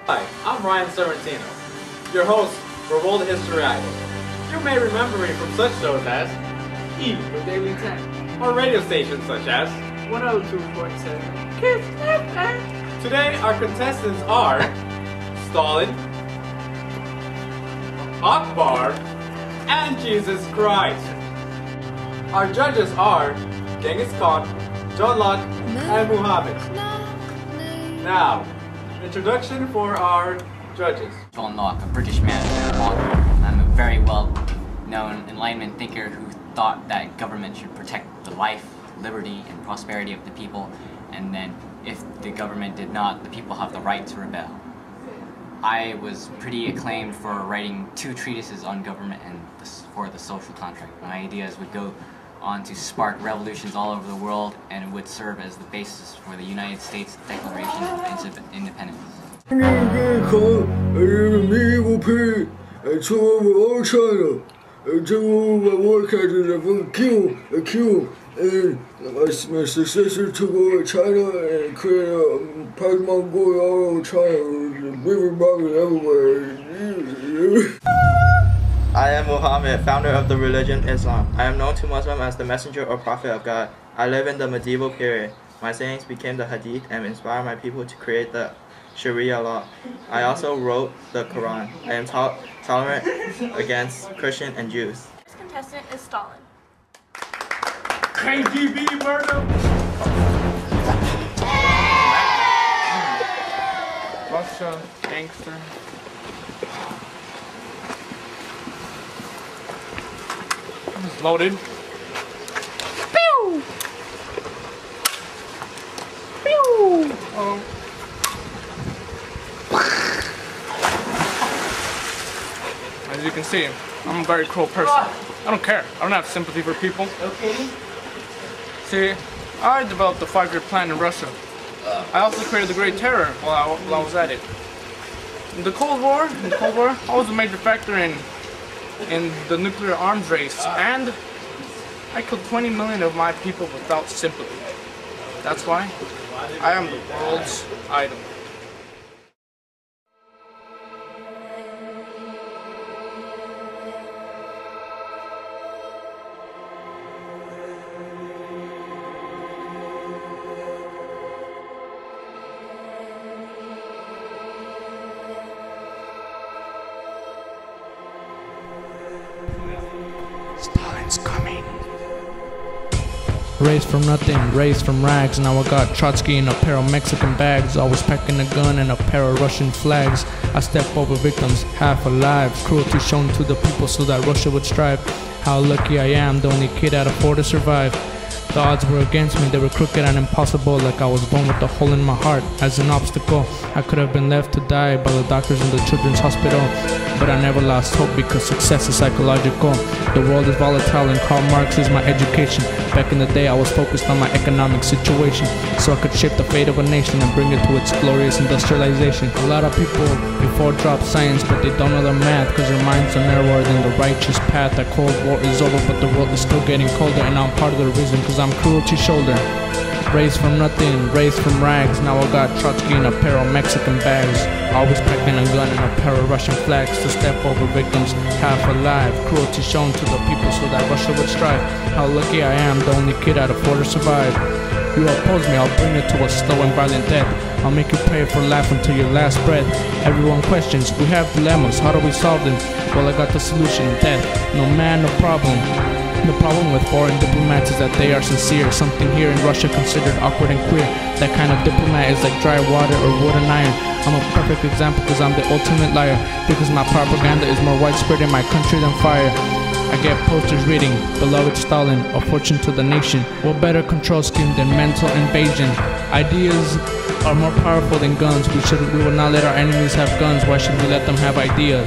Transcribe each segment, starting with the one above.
Hi, I'm Ryan Sorrentino, your host for World History Idol. You may remember me from such shows as E! The Daily 10. or radio stations such as 102.7. Kiss FM. Today our contestants are Stalin, Akbar, and Jesus Christ. Our judges are Genghis Khan, John Locke, and Muhammad. Now, introduction for our judges. John Locke, a British man. I'm a very well-known Enlightenment thinker who thought that government should protect the life, liberty, and prosperity of the people, and then if the government did not, the people have the right to rebel. I was pretty acclaimed for writing 2 treatises on government and for the social contract. My ideas would go on to spark revolutions all over the world and would serve as the basis for the United States Declaration of Independence. And my successor took over China and created Pokemon Go all over China, river bottom everywhere. I am Muhammad, founder of the religion Islam. I am known to Muslims as the messenger or prophet of God. I live in the medieval period. My sayings became the hadith and inspired my people to create the Sharia law. I also wrote the Quran. I am tolerant against Christians and Jews. This contestant is Stalin. KGB murder! Russia, gangster. It's loaded. Pew! Pew! As you can see, I'm a very cruel person. I don't care. I don't have sympathy for people. Okay. See, I developed the 5-year plan in Russia. I also created the Great Terror while I was at it. In the Cold War, I was a major factor in the nuclear arms race, and I killed 20 million of my people without sympathy. That's why I am the world's idol. Stalin's coming. Raised from nothing, raised from rags. Now I got Trotsky in a pair of Mexican bags. Always packing a gun and a pair of Russian flags. I step over victims, half alive. Cruelty shown to the people so that Russia would strive. How lucky I am, the only kid out of 4 to survive. The odds were against me, they were crooked and impossible. Like I was born with a hole in my heart as an obstacle. I could have been left to die by the doctors in the children's hospital, but I never lost hope because success is psychological. The world is volatile and Karl Marx is my education. Back in the day I was focused on my economic situation, so I could shape the fate of a nation and bring it to its glorious industrialization. A lot of people before drop science, but they don't know their math because their minds are narrower than the righteous path. That Cold War is over, but the world is still getting colder, and I'm part of the reason because I'm cruelty shoulder. Raised from nothing, raised from rags. Now I got Trotsky in a pair of Mexican bags. Always packing a gun and a pair of Russian flags to step over victims, half alive. Cruelty shown to the people so that Russia would strive. How lucky I am, the only kid out of 4 to survive. You oppose me, I'll bring it to a slow and violent death. I'll make you pray for life until your last breath. Everyone questions, we have dilemmas, how do we solve them? Well, I got the solution, death. No man, no problem. The problem with foreign diplomats is that they are sincere. Something here in Russia considered awkward and queer. That kind of diplomat is like dry water or wood and iron. I'm a perfect example because I'm the ultimate liar. Because my propaganda is more widespread in my country than fire. I get posters reading, beloved Stalin, a fortune to the nation. What better control scheme than mental invasion? Ideas are more powerful than guns. We will not let our enemies have guns. Why should we let them have ideas?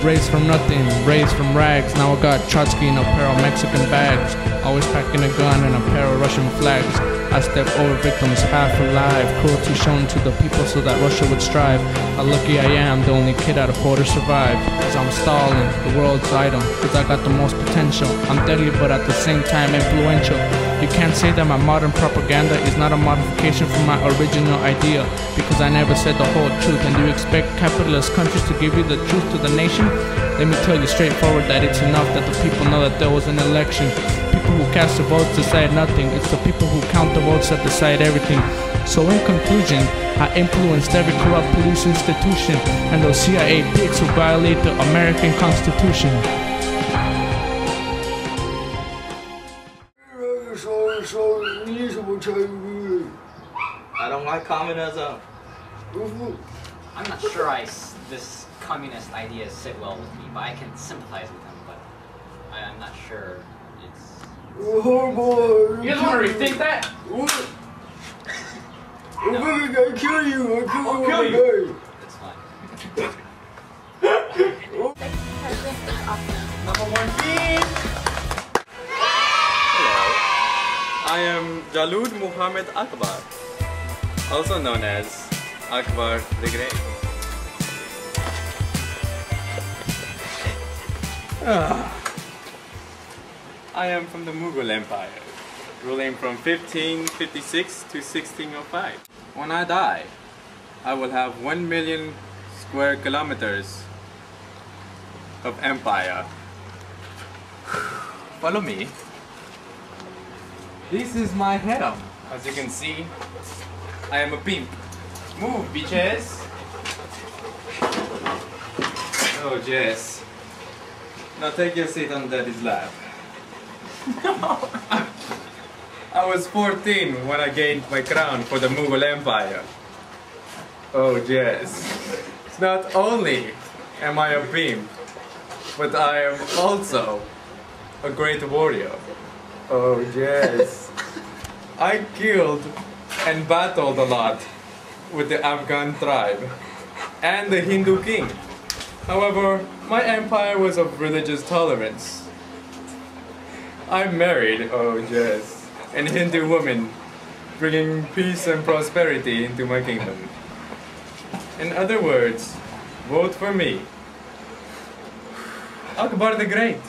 Raised from nothing, raised from rags. Now I got Trotsky in a pair of Mexican bags. Always packing a gun and a pair of Russian flags. I step over victims, half alive. Cruelty shown to the people so that Russia would strive. How lucky I am, the only kid out of 4 to survive. Cause I'm Stalin, the world's idol. Cause I got the most potential. I'm deadly but at the same time influential. You can't say that my modern propaganda is not a modification from my original idea, because I never said the whole truth. And do you expect capitalist countries to give you the truth to the nation? Let me tell you straightforward that it's enough that the people know that there was an election. People who cast the votes decide nothing. It's the people who count the votes that decide everything. So in conclusion, I influenced every corrupt police institution and those CIA pigs who violate the American Constitution. I don't like communism. I'm not sure this communist idea sit well with me, but I can sympathize with him, but I'm not sure it's... You guys want to rethink that? I'll kill you. I'll kill you. It's fine. Number 1 team! Hello. I am Jalud Muhammad Akbar, also known as Akbar the Great. I am from the Mughal Empire, ruling from 1556 to 1605. When I die, I will have 1 million square kilometers of empire. Follow me. This is my harem. As you can see, I am a pimp. Move, bitches! Oh, Jess. Now take your seat on Daddy's lap. I was 14 when I gained my crown for the Mughal Empire. Oh, Jess. Not only am I a pimp, but I am also a great warrior. Oh, Jess. I killed and battled a lot with the Afghan tribe and the Hindu king. However, my empire was of religious tolerance. I married, oh Jess, a Hindu woman, bringing peace and prosperity into my kingdom. In other words, vote for me, Akbar the Great.